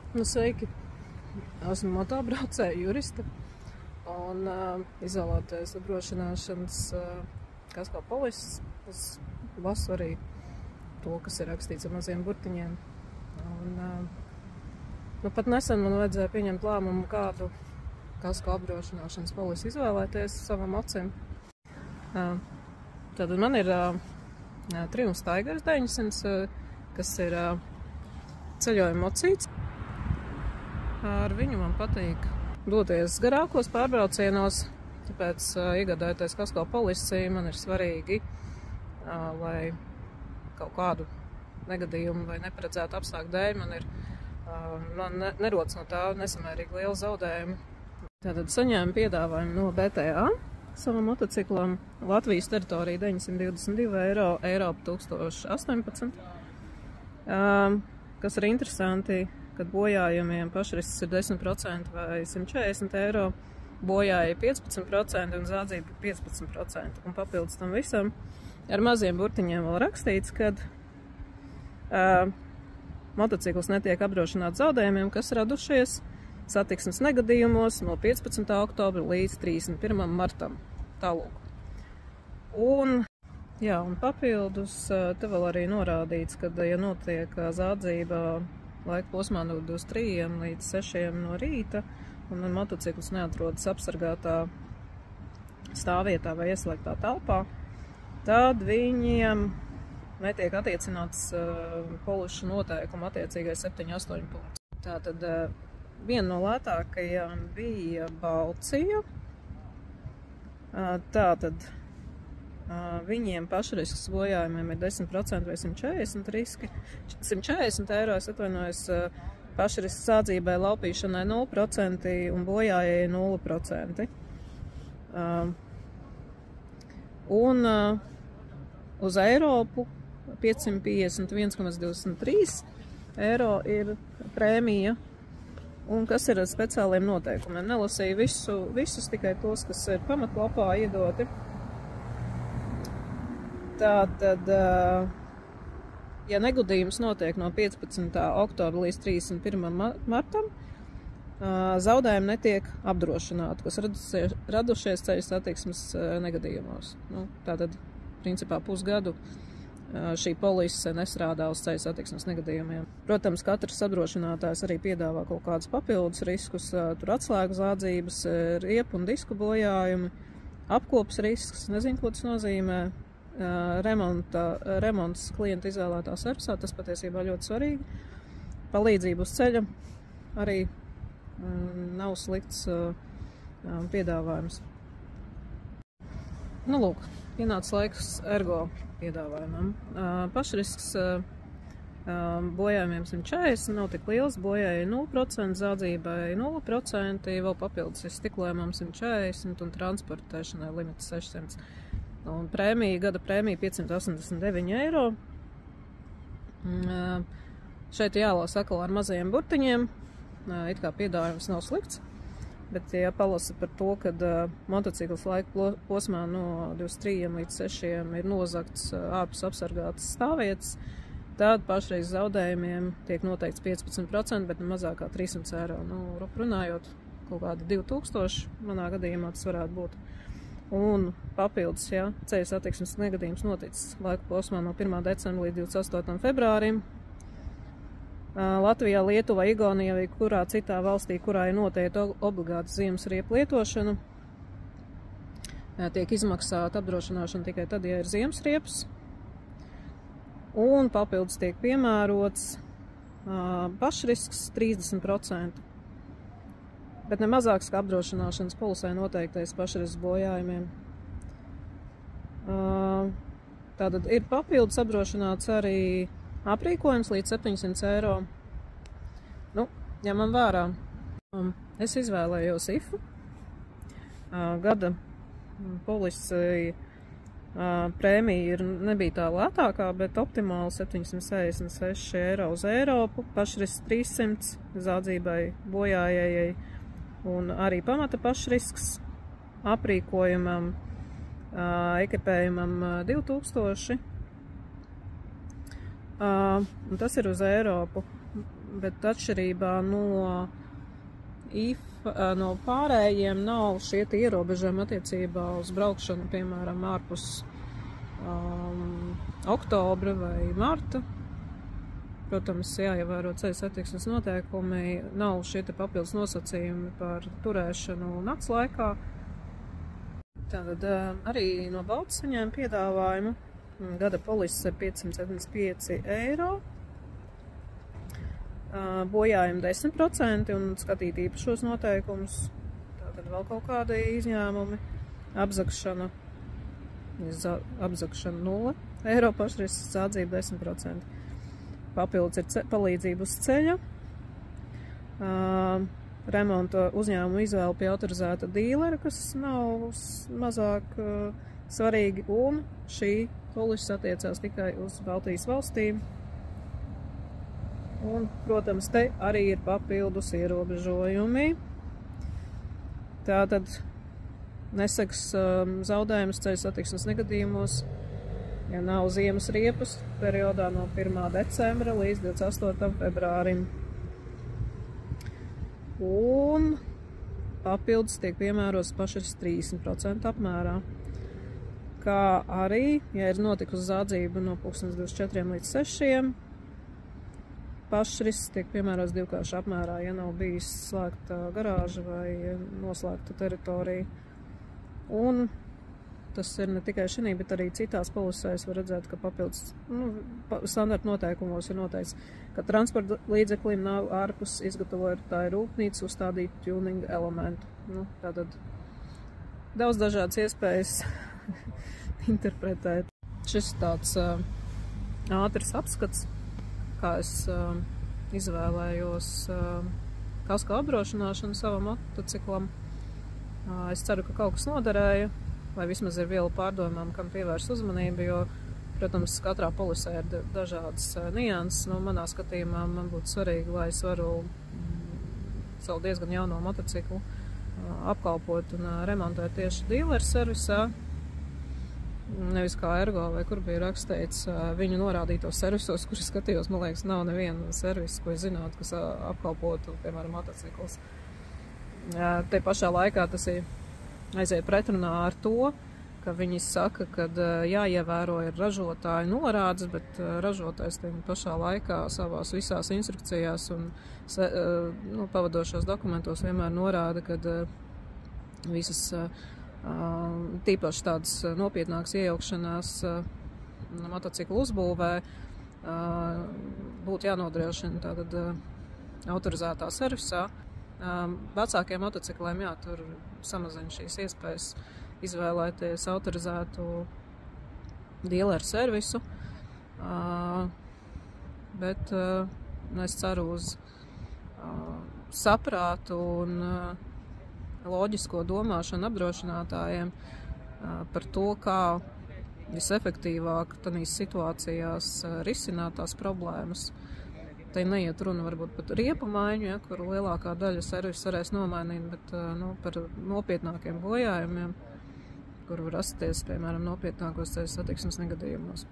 Nu, sveiki! Esmu motobraucēja jurista un izvēlēties apdrošināšanas kasko polises uz lasu arī to, kas ir rakstīts ar maziem burtiņiem. Nu, pat nesen man vajadzēja pieņemt lēmumu, kādu kasko apdrošināšanas polisi izvēlēties savam acim. Tātad man ir Triumphs Tigers 900, kas ir ceļojuma mocīts. Ar viņu man patīk doties garākos pārbraucienos, tāpēc iegādājoties kasko polisi man ir svarīgi, lai kaut kādu negadījumu vai neparedzētu apstākļu dēļ man nerodas no tā nesamērīgi liela zaudējuma. Tātad saņēmu piedāvājumu no BTA savam motociklam. Latvijas teritorija 922 eiro, Eiropa 1018. Kas ir interesanti, kad bojājumiem pašrisks ir 10% vai 140 eiro, bojāja 15% un zādzība 15%. Un papildus tam visam ar maziem burtiņiem vēl rakstīts, kad motocikls netiek apdrošināts zaudējumiem, kas radušies satiksmes negadījumos no 15. oktobra līdz 31. martam. Tālūk. Un papildus te vēl arī norādīts, ka, ja notiek zādzība laika posmā no 23 līdz 6 no rīta, un motocikls neatrodas apsargātā stāvvietā vai ieslēgtā telpā, tad viņiem netiek attiecināts polišu noteikumu attiecīgais 7-8 punkts. Tātad viena no lētākajām bija Balcija. Tātad viņiem pašrisks bojājumiem ir 10% vai 140 riski. 140 eiro, es atvainojos, pašrisks zādzībai, laupīšanai 0% un bojājai 0%. Un uz Eiropu 551,23 eiro ir prēmija, un kas ir ar speciāliem noteikumiem. Nelasīju visus, tikai tos, kas ir pamatlapā iedoti. Tātad, ja negadījums notiek no 15. oktobra līdz 31. martam, zaudējumi netiek apdrošināti, kas radušies ceļa satiksmes negadījumos. Tātad, principā, pusgadu šī polise nestrādā uz ceļa satiksmes negadījumiem. Protams, katrs apdrošinātājs arī piedāvā kaut kādus papildus riskus, tur atslēgu zādzības, riepu un disku bojājumi, apkops risks, nezinu, ko tas nozīmē. Remonts klienta izvēlētā servisā, tas patiesībā ļoti svarīgi. Palīdzību uz ceļa arī nav slikts piedāvājums. Nu, lūk, pienāca laiks ergo piedāvājumam. Pašrisks bojājumiem 140 nav tik liels, bojāja 0%, zādzībai 0%, vēl papildus ir stiklējumam 140 un transportēšanai limits 600. Un gada prēmija 589 eiro. Šeit jālasa atkal ar mazajiem burtiņiem. It kā piedāvājums nav slikts, bet ja palasa par to, kad motocikls laika posmā no 23 līdz 6 ir nozagts ārpus apsargātas stāvvietas, tad pašreiz zaudējumiem tiek noteikts 15%, bet mazāk kā 300 eiro. Runājot, kaut kādi 2000, manā gadījumā tas varētu būt. Un papildus, ceļa satiksmes negadījums noticis laika posmā no 1. decembra līdz 28. februārim. Latvijā, Lietuvā, Igaunijā vai kurā citā valstī, kurā ir noteikta obligāta ziemas riepu lietošana, tiek izmaksāta apdrošināšana tikai tad, ja ir ziemas riepas. Un papildus tiek piemērots pašrisks 30%. Bet ne mazāks kā apdrošināšanas polisē noteiktais pašrisks bojājumiem. Tātad ir papildus apdrošināts arī aprīkojums līdz 700 eiro. Ņemam vērā. Es izvēlējos IFU. Gada polisi prēmija nebija tā lētākā, bet optimāli 766 eiro uz Eiropu, pašrisks 300, zādzībai, bojājai un arī pamata pašrisks, aprīkojumam, ekipējumam 2000 Un tas ir uz Eiropu, bet atšķirībā no pārējiem nav šie ierobežojumi attiecībā uz braukšanu, piemēram, ārpus oktobra vai marta. Protams, jāievēro ceļu satiksmes noteikumi, nav šie papildus nosacījumi par turēšanu nakts laikā. Tātad arī no Baltas saņēma piedāvājumu. Gada polise 575 eiro. Bojājumi 10% un skatīt īpašos noteikumus. Tātad vēl kaut kādi izņēmumi. Apzagšana 0 eiro pašrisks, zādzība 10%. Papildus ir palīdzība uz ceļa. Remonta uzņēmuma izvēle pie autorizēta dīlera, kas nav mazāk svarīgi, un šī polise attiecās tikai uz Baltijas valstīm. Un, protams, te arī ir papildus ierobežojumi. Tātad neseks zaudējumus ceļu satiksmes negadījumos, ja nav ziemas riepas periodā no 1. decembra līdz 28. februārim. Un papildus tiek piemērots pašrisks 30% apmērā. Kā arī, ja ir notikusi zādzība no 24 līdz 6, pašrisks tiek piemērots divkārši apmērā, ja nav bijis slēgta garāža vai noslēgta teritorija. Un tas ir ne tikai šī, bet arī citās polisēs var redzēt, ka papildus standarta noteikumos ir noteikts, ka transporta līdzeklim nav ārpus izgatavotāja rūpnīcas uzstādīt tuning elementu. Tātad daudz dažādas iespējas interpretēt. Šis tāds ātrs apskats, kā es izvēlējos kasko apdrošināšanu savam motociklam. Es ceru, ka kaut kas noderēja, vai vismaz ir viela pārdomām, kam pievērst uzmanību, jo, protams, katrā polisē ir dažādas nianses. Manā skatījumā man būtu svarīgi, lai es varu savu diezgan jauno motociklu apkalpot un remontēt tieši dīleru servisā, nevis kā Ergo vai kur bija rakstīts viņu norādītos servisos, kurus skatījos. Man liekas, nav neviena servisa, ko es zinātu, kas apkalpotu, piemēram, motociklus. Te pašā laikā tas ir aiziet pretrunā ar to, ka viņi saka, ka jāievēro ir ražotāju norādes, bet ražotājs pašā laikā savās visās instrukcijās un pavadošos dokumentos vienmēr norāda, ka visas tīpaši tādas nopietnākas iejaukšanās motociklu uzbūvē būtu jānodrošina tātad autorizētā servisā. Vecākiem motocikliem, tur samazina šīs iespējas izvēlēties autorizētu dīleru servisu, bet es ceru uz saprātu un loģisko domāšanu apdrošinātājiem par to, kā visefektīvāk tādās situācijās risināt tās problēmas. Te neiet runa varbūt pat riepu maiņu, kur lielākā daļa servisa varēs nomainīt, bet par nopietnākiem bojājumiem, kur var rasties, piemēram, nopietnākos ceļu satiksmes negadījumos.